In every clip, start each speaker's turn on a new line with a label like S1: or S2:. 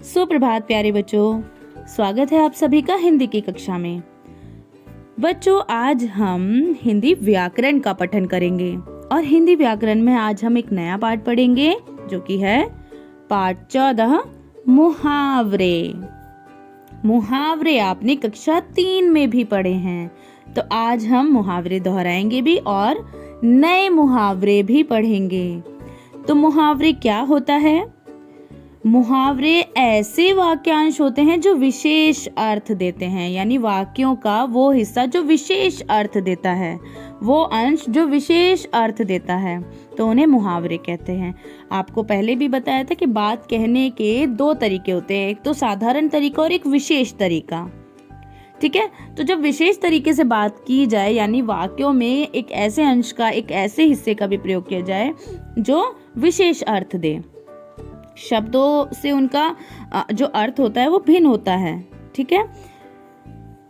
S1: सुप्रभात प्यारे बच्चों, स्वागत है आप सभी का हिंदी की कक्षा में। बच्चों, आज हम हिंदी व्याकरण का पठन करेंगे और हिंदी व्याकरण में आज हम एक नया पाठ पढ़ेंगे जो कि है पाठ 14 मुहावरे। मुहावरे आपने कक्षा 3 में भी पढ़े हैं, तो आज हम मुहावरे दोहराएंगे भी और नए मुहावरे भी पढ़ेंगे। तो मुहावरे क्या होता है? मुहावरे ऐसे वाक्यांश होते हैं जो विशेष अर्थ देते हैं, यानी वाक्यों का वो हिस्सा जो विशेष अर्थ देता है, वो अंश जो विशेष अर्थ देता है, तो उन्हें मुहावरे कहते हैं। आपको पहले भी बताया था कि बात कहने के दो तरीके होते हैं, एक तो साधारण तरीका और एक विशेष तरीका। ठीक है, तो जब विशेष तरीके से बात की जाए, यानी वाक्यों में एक ऐसे अंश का, एक ऐसे हिस्से का भी प्रयोग किया जाए जो विशेष अर्थ दे, शब्दों से उनका जो अर्थ होता है वो भिन्न होता है। ठीक है,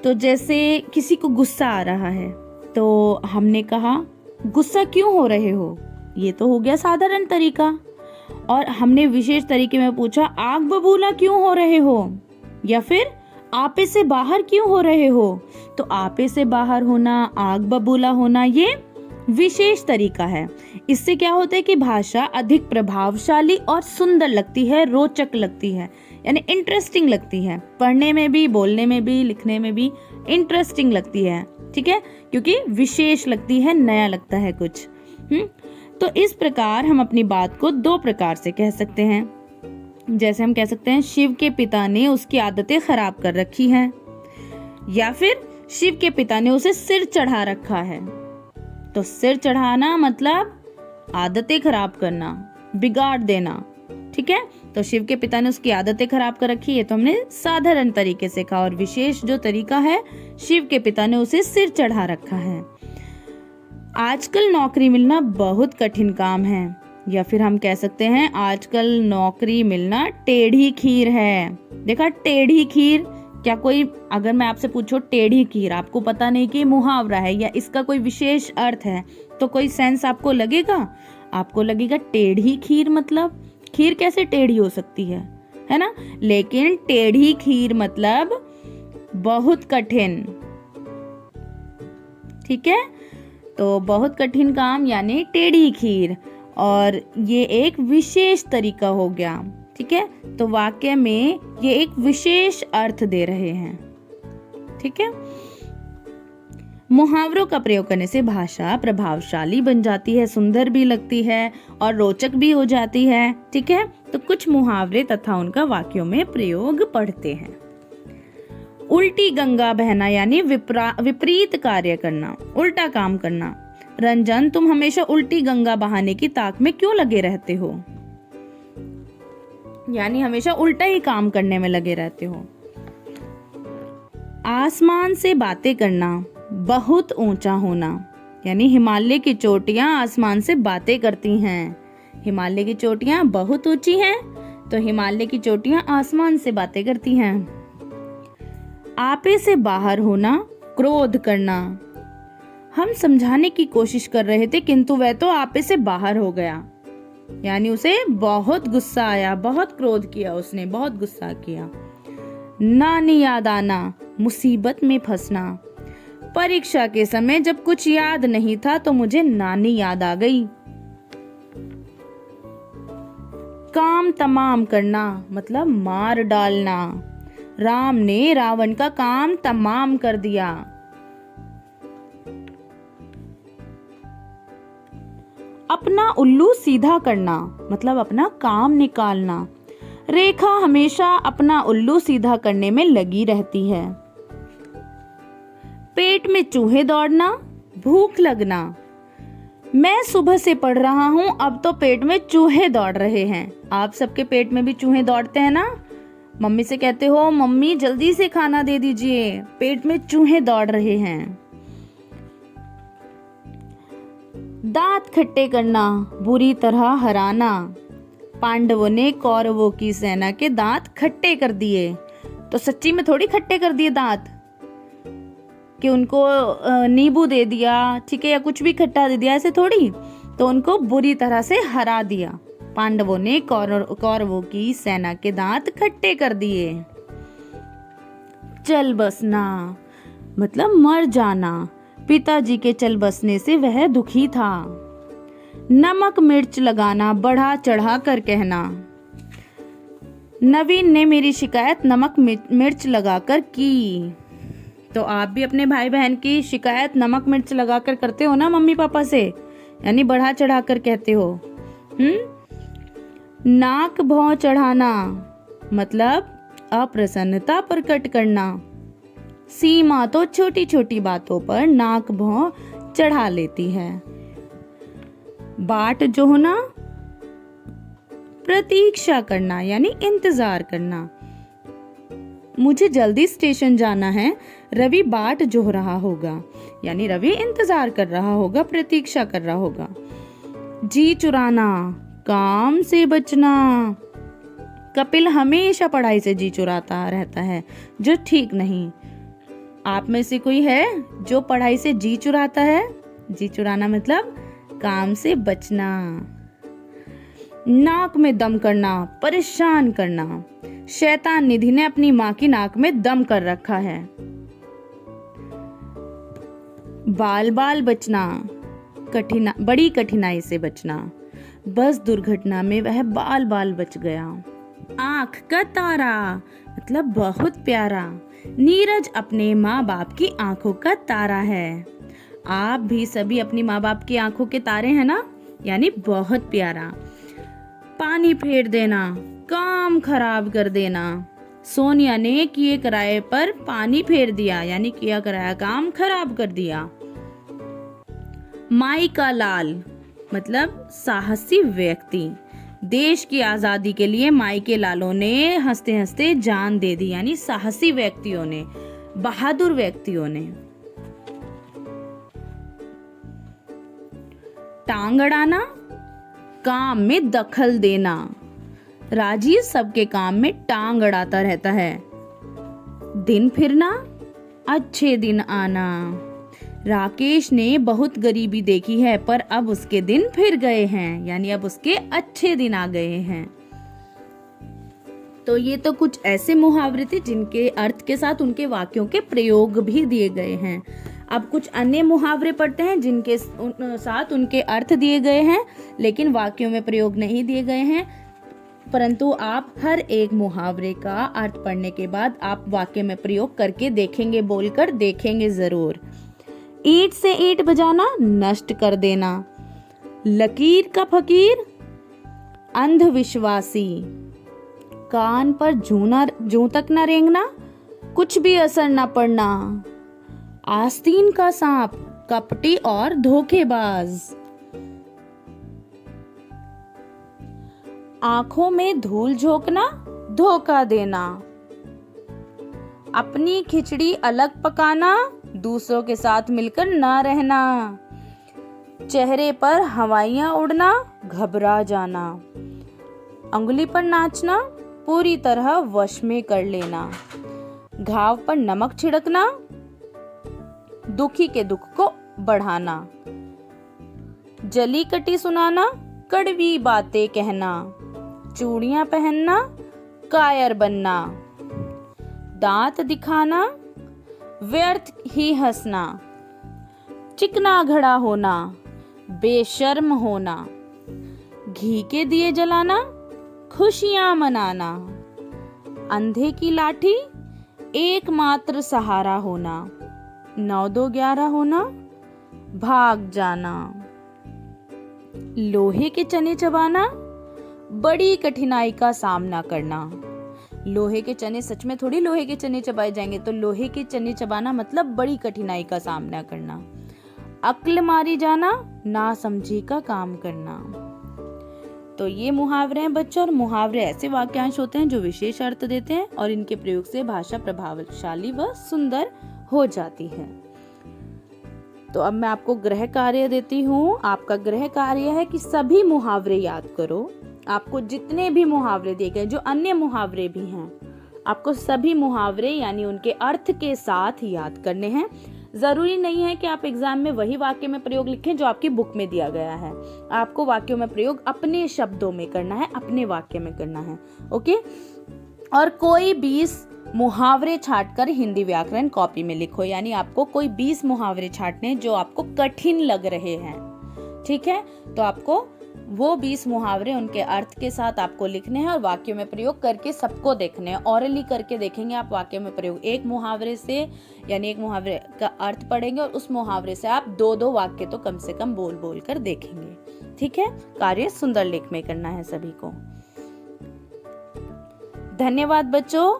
S1: तो जैसे किसी को गुस्सा आ रहा है तो हमने कहा गुस्सा क्यों हो रहे हो, ये तो हो गया साधारण तरीका। और हमने विशेष तरीके में पूछा आग बबूला क्यों हो रहे हो, या फिर आपे से बाहर क्यों हो रहे हो, तो आपे से बाहर होना, आग बबूला होना, ये विशेष तरीका है। इससे क्या होता है कि भाषा अधिक प्रभावशाली और सुंदर लगती है, रोचक लगती है, यानी इंटरेस्टिंग लगती है, पढ़ने में भी, बोलने में भी, लिखने में भी इंटरेस्टिंग लगती है। ठीक है, क्योंकि विशेष लगती है, नया लगता है कुछ। तो इस प्रकार हम अपनी बात को दो प्रकार से कह सकते हैं। जैसे हम कह सकते हैं शिव के पिता ने उसकी आदतें खराब कर रखी हैं, या फिर शिव के पिता ने उसे सिर चढ़ा रखा है। तो सिर चढ़ाना मतलब आदतें खराब करना, बिगाड़ देना। ठीक है, तो शिव के पिता ने उसकी आदतें खराब कर रखी है, तो हमने साधारण तरीके से कहा, और विशेष जो तरीका है, शिव के पिता ने उसे सिर चढ़ा रखा है। आजकल नौकरी मिलना बहुत कठिन काम है, या फिर हम कह सकते हैं आजकल नौकरी मिलना टेढ़ी खीर है। देखा, टेढ़ी खीर, क्या कोई, अगर मैं आपसे पूछो टेढ़ी खीर, आपको पता नहीं कि मुहावरा है या इसका कोई विशेष अर्थ है, तो कोई सेंस आपको लगेगा? आपको लगेगा टेढ़ी खीर मतलब खीर कैसे टेढ़ी हो सकती है ना? लेकिन टेढ़ी खीर मतलब बहुत कठिन। ठीक है, तो बहुत कठिन काम यानी टेढ़ी खीर, और ये एक विशेष तरीका हो गया। ठीक है, तो वाक्य में ये एक विशेष अर्थ दे रहे हैं। ठीक है, मुहावरों का प्रयोग करने से भाषा प्रभावशाली बन जाती है, सुंदर भी लगती है और रोचक भी हो जाती है। ठीक है, तो कुछ मुहावरे तथा उनका वाक्यों में प्रयोग पढ़ते हैं। उल्टी गंगा बहना यानी विपरीत कार्य करना, उल्टा काम करना। रंजन, तुम हमेशा उल्टी गंगा बहाने की ताक में क्यों लगे रहते हो, यानी हमेशा उल्टा ही काम करने में लगे रहते हो। आसमान से बातें करना, बहुत ऊंचा होना, यानी हिमालय की चोटियां आसमान से बातें करती हैं। हिमालय की चोटियां बहुत ऊंची हैं, तो हिमालय की चोटियां आसमान से बातें करती हैं। आपे से बाहर होना, क्रोध करना। हम समझाने की कोशिश कर रहे थे किंतु वह तो आपे से बाहर हो गया, यानी उसे बहुत गुस्सा आया, बहुत क्रोध किया उसने, बहुत गुस्सा किया। नानी याद आना, मुसीबत में फंसना। परीक्षा के समय जब कुछ याद नहीं था तो मुझे नानी याद आ गई। काम तमाम करना मतलब मार डालना। राम ने रावण का काम तमाम कर दिया। अपना उल्लू सीधा करना मतलब अपना काम निकालना। रेखा हमेशा अपना उल्लू सीधा करने में लगी रहती है। पेट में चूहे दौड़ना, भूख लगना। मैं सुबह से पढ़ रहा हूँ, अब तो पेट में चूहे दौड़ रहे हैं। आप सबके पेट में भी चूहे दौड़ते हैं ना? मम्मी से कहते हो मम्मी जल्दी से खाना दे दीजिए, पेट में चूहे दौड़ रहे हैं। दांत खट्टे करना, बुरी तरह हराना। पांडवों ने कौरवों की सेना के दांत खट्टे कर दिए, तो सच्ची में थोड़ी खट्टे कर दिए दांत कि उनको नींबू दे दिया, ठीक है, या कुछ भी खट्टा दे दिया, ऐसे थोड़ी। तो उनको बुरी तरह से हरा दिया। पांडवों ने कौरवों की सेना के दांत खट्टे कर दिए। चल बसना मतलब मर जाना। पिताजी के चल बसने से वह दुखी था। नमक मिर्च लगाना, बढ़ा चढ़ा कर कहना। नवीन ने मेरी शिकायत नमक मिर्च लगाकर की। तो आप भी अपने भाई बहन की शिकायत नमक मिर्च लगाकर करते हो ना मम्मी पापा से, यानी बढ़ा चढ़ा कर कहते हो। नाक भौं चढ़ाना मतलब अप्रसन्नता प्रकट करना। सीमा तो छोटी छोटी बातों पर नाक भौं चढ़ा लेती है। बाट जो होना प्रतीक्षा करना यानी इंतजार करना। मुझे जल्दी स्टेशन जाना है, रवि बाट जोह रहा होगा, यानी रवि इंतजार कर रहा होगा, प्रतीक्षा कर रहा होगा। जी चुराना काम से बचना। कपिल हमेशा पढ़ाई से जी चुराता रहता है, जो ठीक नहीं। आप में से कोई है जो पढ़ाई से जी चुराता है? जी चुराना मतलब काम से बचना। नाक में दम करना, परेशान करना। शैतान निधि ने अपनी माँ की नाक में दम कर रखा है। बाल बाल बचना, बड़ी कठिनाई से बचना। बस दुर्घटना में वह बाल बाल बच गया। आँख का तारा मतलब बहुत प्यारा। नीरज अपने माँ बाप की आंखों का तारा है। आप भी सभी अपनी माँ बाप की आंखों के तारे हैं ना, यानी बहुत प्यारा। पानी फेर देना, काम खराब कर देना। सोनिया ने किए कराए पर पानी फेर दिया, यानी किया कराया काम खराब कर दिया। माई का लाल मतलब साहसी व्यक्ति। देश की आजादी के लिए माई के लालों ने हंसते हंसते जान दे दी, यानी साहसी व्यक्तियों ने, बहादुर व्यक्तियों ने। टांग अड़ाना काम में दखल देना। राजीव सबके काम में टांग अड़ाता रहता है। दिन फिरना अच्छे दिन आना। राकेश ने बहुत गरीबी देखी है पर अब उसके दिन फिर गए हैं, यानी अब उसके अच्छे दिन आ गए हैं। तो ये तो कुछ ऐसे मुहावरे थे जिनके अर्थ के साथ उनके वाक्यों के प्रयोग भी दिए गए हैं। अब कुछ अन्य मुहावरे पढ़ते हैं जिनके साथ उनके अर्थ दिए गए हैं लेकिन वाक्यों में प्रयोग नहीं दिए गए हैं, परंतु आप हर एक मुहावरे का अर्थ पढ़ने के बाद आप वाक्य में प्रयोग करके देखेंगे, बोलकर देखेंगे जरूर। ईंट से ईंट बजाना नष्ट कर देना। लकीर का फकीर अंधविश्वासी। कान पर जूं तक न रेंगना, कुछ भी असर न पड़ना। आस्तीन का सांप कपटी और धोखेबाज। आंखों में धूल झोंकना, धोखा देना। अपनी खिचड़ी अलग पकाना, दूसरों के साथ मिलकर ना रहना। चेहरे पर हवाइयां उड़ना, घबरा जाना। अंगुली पर नाचना, पूरी तरह वश में कर लेना। घाव पर नमक छिड़कना, दुखी के दुख को बढ़ाना। जली कटी सुनाना, कड़वी बातें कहना। चूड़ियां पहनना, कायर बनना। दांत दिखाना, व्यर्थ ही हंसना। चिकना घड़ा होना, बेशर्म होना। घी के दिए जलाना, खुशियां मनाना। अंधे की लाठी, एकमात्र सहारा होना। 9-2-11 होना, भाग जाना। लोहे के चने चबाना, बड़ी कठिनाई का सामना करना। लोहे के चने सच में थोड़ी लोहे के चने चबाए जाएंगे, तो लोहे के चने चबाना मतलब बड़ी कठिनाई का सामना करना। अक्ल मारी जाना, नासमझी का काम करना। तो ये मुहावरे हैं बच्चों, और मुहावरे ऐसे वाक्यांश होते हैं जो विशेष अर्थ देते हैं और इनके प्रयोग से भाषा प्रभावशाली व सुंदर हो जाती है। तो अब मैं आपको गृह कार्य देती हूँ। आपका गृह कार्य है कि सभी मुहावरे याद करो। आपको जितने भी मुहावरे दिए गए, जो अन्य मुहावरे भी हैं, आपको सभी मुहावरे यानी उनके अर्थ के साथ याद करने हैं। जरूरी नहीं है कि आप एग्जाम में वही वाक्य में प्रयोग लिखें जो आपकी बुक में दिया गया है। आपको वाक्यों में प्रयोग अपने शब्दों में करना है, अपने वाक्य में करना है। ओके। और कोई 20 मुहावरे छांटकर हिंदी व्याकरण कॉपी में लिखो, यानी आपको कोई 20 मुहावरे छांटने जो आपको कठिन लग रहे हैं। ठीक है, तो आपको वो 20 मुहावरे उनके अर्थ के साथ आपको लिखने हैं और वाक्यों में प्रयोग करके सबको देखने हैं। ऑरली करके देखेंगे आप वाक्यों में प्रयोग, एक मुहावरे से यानी एक मुहावरे का अर्थ पढ़ेंगे और उस मुहावरे से आप 2-2 वाक्य तो कम से कम बोल बोल कर देखेंगे। ठीक है, कार्य सुंदर लेख में करना है सभी को। धन्यवाद बच्चों,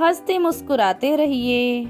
S1: हंसते मुस्कुराते रहिए।